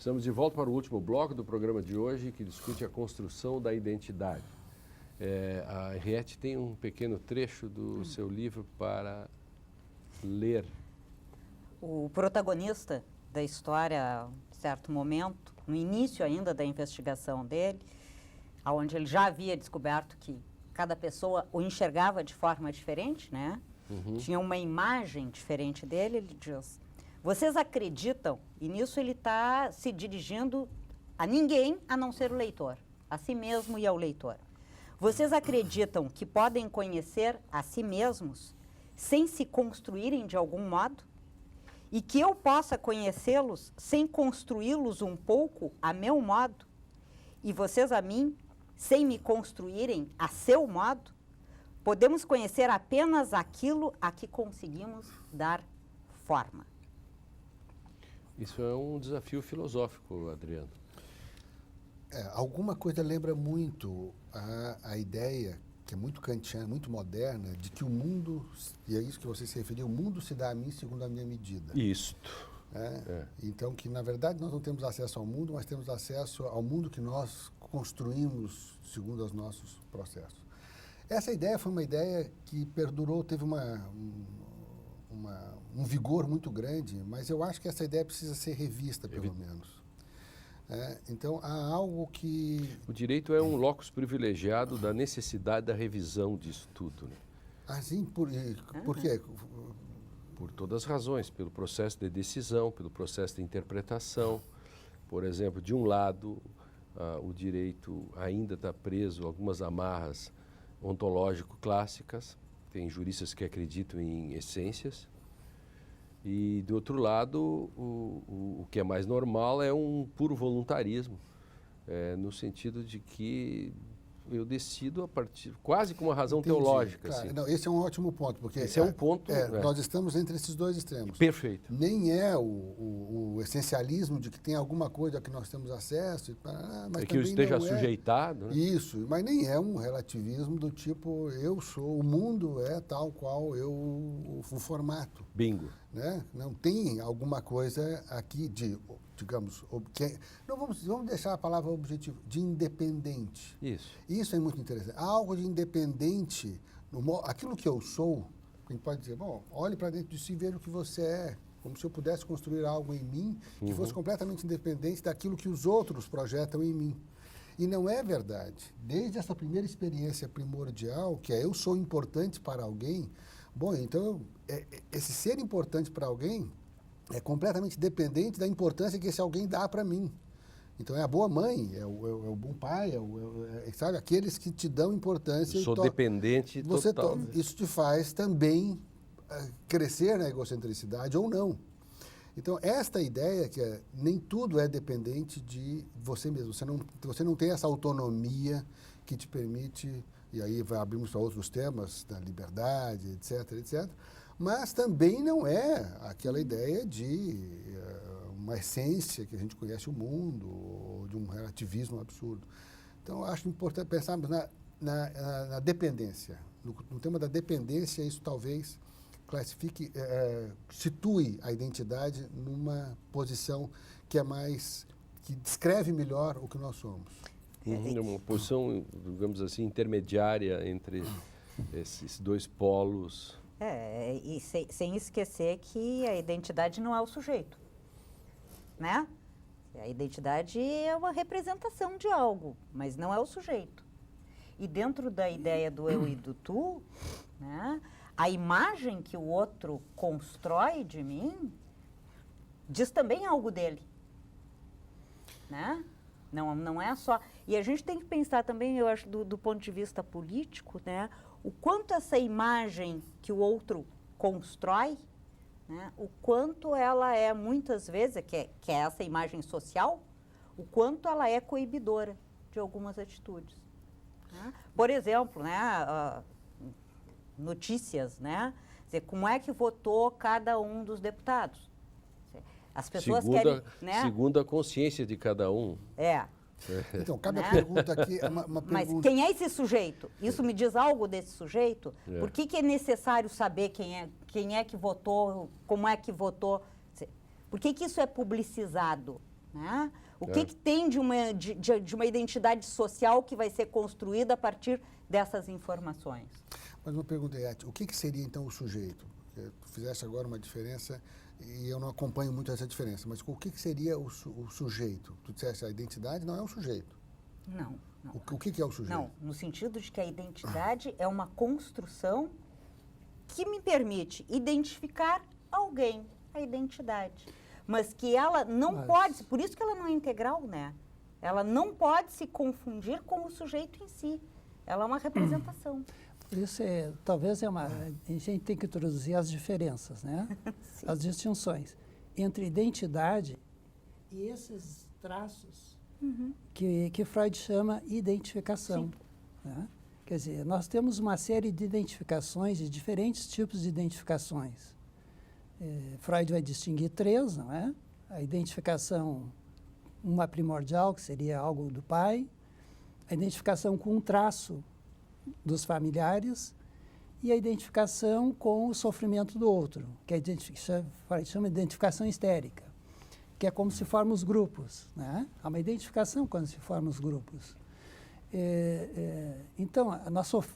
Estamos de volta para o último bloco do programa de hoje, que discute a construção da identidade. A Henriette tem um pequeno trecho do seu livro para ler. O protagonista da história, em certo momento, no início ainda da investigação dele, onde ele já havia descoberto que cada pessoa o enxergava de forma diferente, né? Tinha uma imagem diferente dele, ele diz: vocês acreditam, e nisso ele está se dirigindo a ninguém a não ser o leitor, a si mesmo e ao leitor. Vocês acreditam que podem conhecer a si mesmos sem se construírem de algum modo? E que eu possa conhecê-los sem construí-los um pouco a meu modo? E vocês a mim, sem me construírem a seu modo? Podemos conhecer apenas aquilo a que conseguimos dar forma. Isso é um desafio filosófico, Adriano. Alguma coisa lembra muito a ideia, que é muito kantiana, muito moderna, de que o mundo, e é isso que você se referiu, o mundo se dá a mim segundo a minha medida. Isto. Então, que na verdade nós não temos acesso ao mundo, mas temos acesso ao mundo que nós construímos segundo os nossos processos. Essa ideia foi uma ideia que perdurou, teve um vigor muito grande, mas eu acho que essa ideia precisa ser revista, pelo menos. Então, há algo que... O direito é um locus privilegiado da necessidade da revisão disso tudo, né? Assim, por quê? Por todas as razões, pelo processo de decisão, pelo processo de interpretação. Por exemplo, de um lado, o direito ainda está preso a algumas amarras ontológico-clássicas, tem juristas que acreditam em essências, e do outro lado, o que é mais normal é um puro voluntarismo, no sentido de que eu decido a partir, quase com uma razão teológica. Claro. Assim. Não, esse é um ótimo ponto, porque esse é um ponto. Nós estamos entre esses dois extremos. Perfeito. Nem é o essencialismo de que tem alguma coisa que nós temos acesso, mas que eu esteja sujeitado. Né? Isso, mas nem é um relativismo do tipo eu sou, o mundo é tal qual o formato. Bingo. Né? Não tem alguma coisa aqui de, digamos, vamos deixar a palavra objetivo, de independente. Isso é muito interessante. Algo de independente, aquilo que eu sou, a gente pode dizer, bom, olhe para dentro de si e veja o que você é, como se eu pudesse construir algo em mim que fosse completamente independente daquilo que os outros projetam em mim. E não é verdade. Desde essa primeira experiência primordial, que é eu sou importante para alguém, bom, então esse ser importante para alguém é completamente dependente da importância que esse alguém dá para mim. Então é a boa mãe, é o bom pai, sabe, aqueles que te dão importância. Eu sou dependente total. Isso te faz também crescer na egocentricidade ou não. Então esta ideia que nem tudo é dependente de você mesmo. Você não tem essa autonomia que te permite, e aí abrimos para outros temas, da liberdade, etc, etc. Mas também não é aquela ideia de uma essência que a gente conhece o mundo, ou de um relativismo absurdo. Então, eu acho importante pensarmos na dependência. No tema da dependência, isso talvez classifique, situe a identidade numa posição que que descreve melhor o que nós somos. Uma posição, digamos assim, intermediária entre esses dois polos. E sem esquecer que a identidade não é o sujeito, né? A identidade é uma representação de algo, mas não é o sujeito. E dentro da ideia do eu e do tu, né, a imagem que o outro constrói de mim diz também algo dele, né? Não é só... E a gente tem que pensar também, eu acho, do ponto de vista político, né, o quanto essa imagem que o outro constrói, né, o quanto ela é, muitas vezes, que é essa imagem social, o quanto ela é coibidora de algumas atitudes. Né? Por exemplo, né, notícias, né, dizer, como é que votou cada um dos deputados. As pessoas querem... Né? Segundo a consciência de cada um. Então, cabe a pergunta aqui, uma pergunta... Mas quem é esse sujeito? Isso me diz algo desse sujeito? Por que é necessário saber quem é que votou, como é que votou? Por que isso é publicizado? né? O que tem de uma identidade social que vai ser construída a partir dessas informações? Mas uma pergunta, Yati, o que seria então o sujeito? Porque tu fizeste agora uma diferença e eu não acompanho muito essa diferença, mas o que seria o sujeito? Tu disseste a identidade não é um sujeito. Não. O que é o sujeito? Não, no sentido de que a identidade é uma construção que me permite identificar alguém, a identidade. Mas que ela não pode, por isso que ela não é integral, né? Ela não pode se confundir com o sujeito em si. Ela é uma representação. Por isso, talvez a gente tem que introduzir as diferenças, né? As distinções entre identidade e esses traços que Freud chama identificação. Né? Quer dizer, nós temos uma série de identificações, de diferentes tipos de identificações. Freud vai distinguir 3, não é? A identificação, uma primordial, que seria algo do pai, a identificação com um traço dos familiares e a identificação com o sofrimento do outro, que Freud chama de identificação histérica, que é como se formam os grupos, né? Há uma identificação quando se formam os grupos. Então,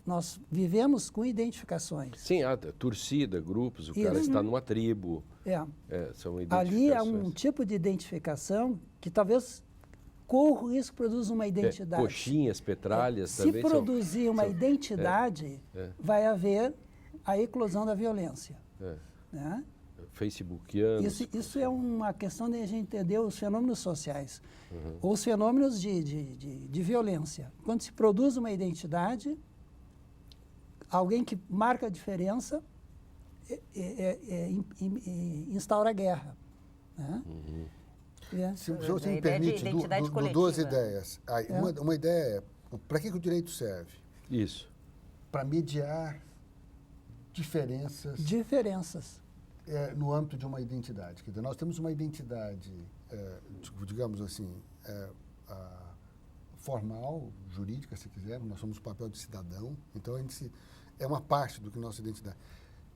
nós vivemos com identificações. Sim, há torcida, grupos, o cara está numa tribo. São identificações. Ali há um tipo de identificação que talvez corra o risco de produzir uma identidade. Coxinhas, petralhas também. Se produzir uma identidade, vai haver a eclosão da violência. Né? Facebookianos. Isso é uma questão de a gente entender os fenômenos sociais, ou os fenômenos de violência. Quando se produz uma identidade, alguém que marca a diferença instaura a guerra. Né? Se você me permite, duas ideias. Uma ideia é, para que o direito serve? Isso. Para mediar diferenças. No âmbito de uma identidade. Quer dizer, nós temos uma identidade, digamos assim, formal, jurídica, se quisermos, nós somos o papel de cidadão, então é uma parte do que nossa identidade.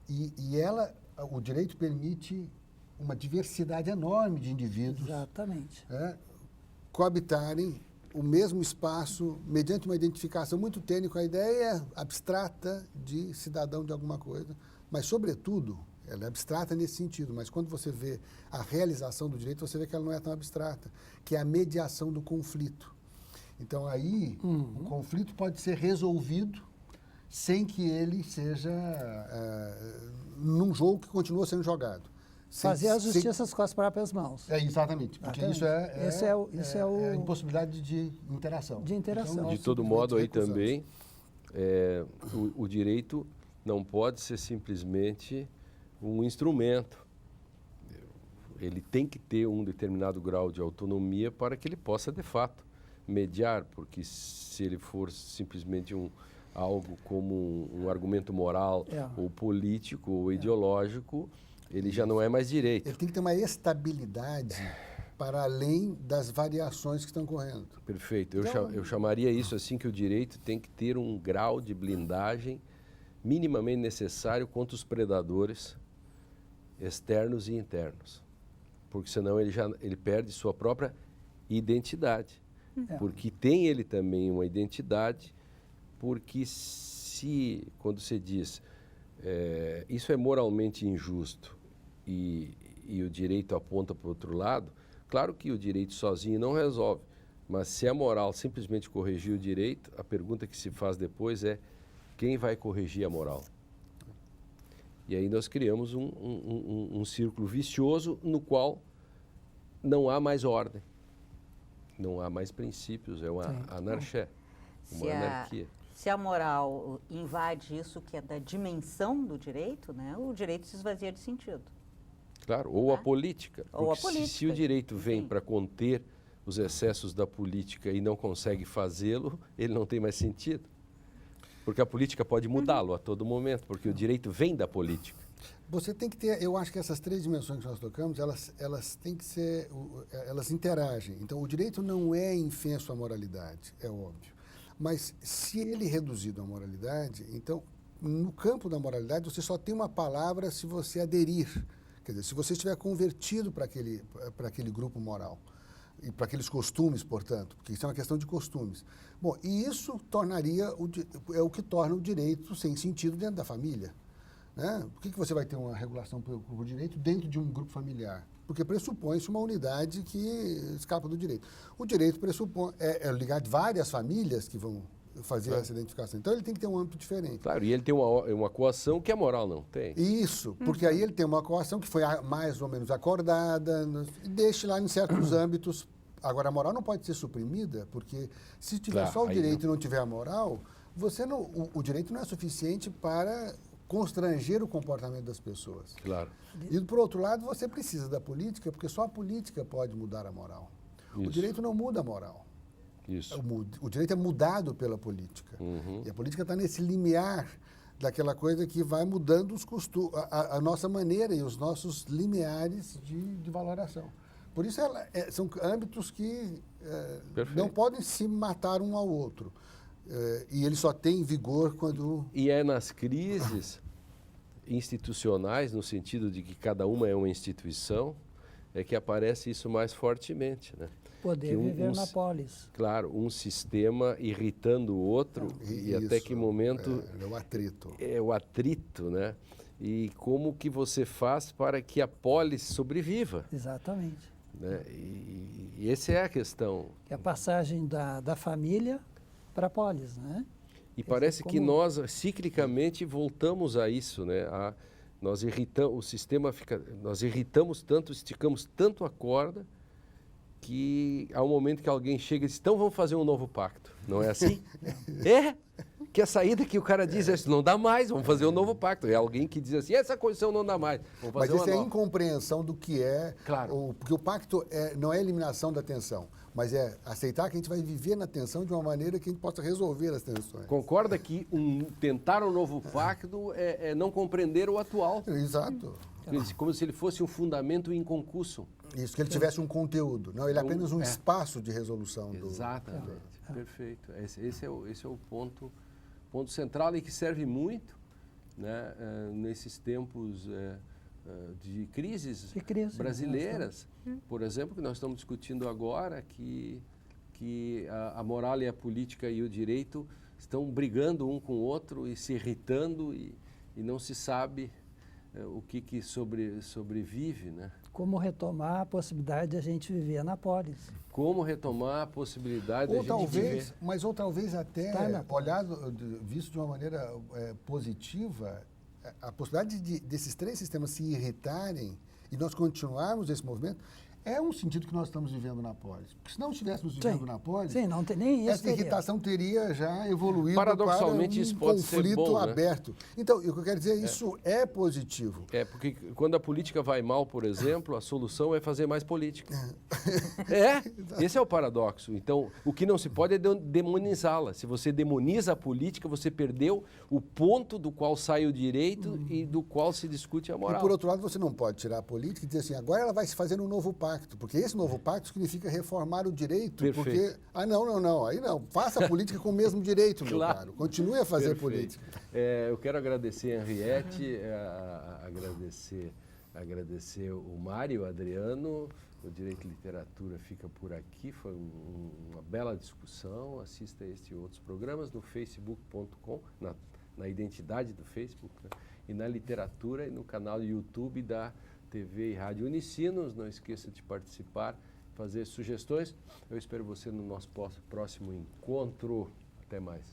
E o direito permite uma diversidade enorme de indivíduos coabitarem o mesmo espaço mediante uma identificação muito tênue com a ideia abstrata de cidadão de alguma coisa, mas, sobretudo, ela é abstrata nesse sentido, mas quando você vê a realização do direito, você vê que ela não é tão abstrata, que é a mediação do conflito. Então, aí, o conflito pode ser resolvido sem que ele seja num jogo que continua sendo jogado. Fazer a justiça com as próprias mãos. Exatamente, porque isso é a impossibilidade de interação. Então, de todo modo, aí também, o direito não pode ser simplesmente um instrumento. Ele tem que ter um determinado grau de autonomia para que ele possa, de fato, mediar, porque se ele for simplesmente algo como um argumento moral ou político ou ideológico, ele já não é mais direito. Ele tem que ter uma estabilidade para além das variações que estão ocorrendo. Perfeito. Eu chamaria isso assim, que o direito tem que ter um grau de blindagem minimamente necessário contra os predadores externos e internos, porque senão ele perde sua própria identidade, porque tem ele também uma identidade, porque quando você diz isso é moralmente injusto e o direito aponta para o outro lado, claro que o direito sozinho não resolve, mas se a moral simplesmente corrigir o direito, a pergunta que se faz depois é: quem vai corrigir a moral? E aí nós criamos um círculo vicioso no qual não há mais ordem, não há mais princípios, é uma anarquia. Se a moral invade isso que é da dimensão do direito, né, o direito se esvazia de sentido. Claro, ou a política. Se o direito vem para conter os excessos da política e não consegue fazê-lo, ele não tem mais sentido. Porque a política pode mudá-lo a todo momento, porque o direito vem da política. Você tem que ter, eu acho que essas 3 dimensões que nós tocamos, elas têm que ser, elas interagem. Então, o direito não é infenso à moralidade, é óbvio. Mas se ele é reduzido à moralidade, então, no campo da moralidade, você só tem uma palavra se você aderir. Quer dizer, se você estiver convertido para aquele grupo moral. e para aqueles costumes, portanto, porque isso é uma questão de costumes. Bom, e isso tornaria é o que torna o direito sem sentido dentro da família. Né? Por que você vai ter uma regulação por direito dentro de um grupo familiar? Porque pressupõe-se uma unidade que escapa do direito. O direito pressupõe, é ligado a várias famílias que vão fazer essa identificação. Então, ele tem que ter um âmbito diferente. Claro, e ele tem uma coação que a moral não tem. Isso, porque aí ele tem uma coação que foi mais ou menos acordada, e deixa lá em certos âmbitos. Agora, a moral não pode ser suprimida, porque se tiver só o direito e não tiver a moral, o direito não é suficiente para constranger o comportamento das pessoas. Claro. E, por outro lado, você precisa da política, porque só a política pode mudar a moral. Isso. O direito não muda a moral. Isso. O direito é mudado pela política. E a política está nesse limiar daquela coisa que vai mudando os costumes, a nossa maneira e os nossos limiares de valoração. Por isso, são âmbitos que não podem se matar um ao outro. E ele só tem vigor quando... E é nas crises institucionais, no sentido de que cada uma é uma instituição, é que aparece isso mais fortemente, né? Poder viver na polis. Claro, um sistema irritando o outro e até que momento... É o atrito. É o atrito, né? E como que você faz para que a polis sobreviva? Exatamente. Né? E essa é a questão. É a passagem da família para a polis, né? E parece que nós, ciclicamente, voltamos a isso, né? Nós irritamos, o sistema fica... Nós irritamos tanto, esticamos tanto a corda, que há um momento que alguém chega e diz, então vamos fazer um novo pacto. Não é assim? Que a saída que o cara diz é, não dá mais, vamos fazer um novo pacto. É alguém que diz assim, essa condição não dá mais, vamos fazer Mas isso é nova. incompreensão do que é... Claro. Porque o pacto não é a eliminação da tensão, mas é aceitar que a gente vai viver na tensão de uma maneira que a gente possa resolver as tensões. Concorda que tentar um novo pacto é não compreender o atual? Exato. Como se ele fosse um fundamento inconcurso. Isso, que ele tivesse um conteúdo. Não, ele é apenas um espaço de resolução. Exatamente, perfeito. Esse é o ponto central e que serve muito, né, nesses tempos de crises brasileiras. Por exemplo, que nós estamos discutindo agora, que a moral e a política e o direito estão brigando um com o outro e se irritando e não se sabe o que sobrevive, né? Como retomar a possibilidade de a gente viver na polis. Como retomar a possibilidade de a gente viver. Ou talvez até, visto de uma maneira positiva, a possibilidade desses três sistemas se irritarem e nós continuarmos esse movimento, é um sentido que nós estamos vivendo na polis. Porque se não estivéssemos vivendo na polis, não tem nem isso, essa irritação teria já evoluído paradoxalmente, para um isso pode conflito ser bom, aberto. Né? Então, o que eu quero dizer, isso é positivo. Porque quando a política vai mal, por exemplo, a solução é fazer mais política. Esse é o paradoxo. Então, o que não se pode é demonizá-la. Se você demoniza a política, você perdeu o ponto do qual sai o direito e do qual se discute a moral. E, por outro lado, você não pode tirar a política e dizer assim, agora ela vai se fazer um novo pacto, porque esse novo pacto significa reformar o direito. Perfeito. Porque, não, aí não. Faça a política com o mesmo direito, meu caro. Continue a fazer política. Eu quero agradecer a Henriette, agradecer o Mário, o Adriano. O Direito e Literatura fica por aqui. Foi uma bela discussão. Assista a este e outros programas no facebook.com, na identidade do Facebook, né? E na literatura e no canal YouTube da TV e Rádio Unicinos. Não esqueça de participar, fazer sugestões. Eu espero você no nosso próximo encontro. Até mais.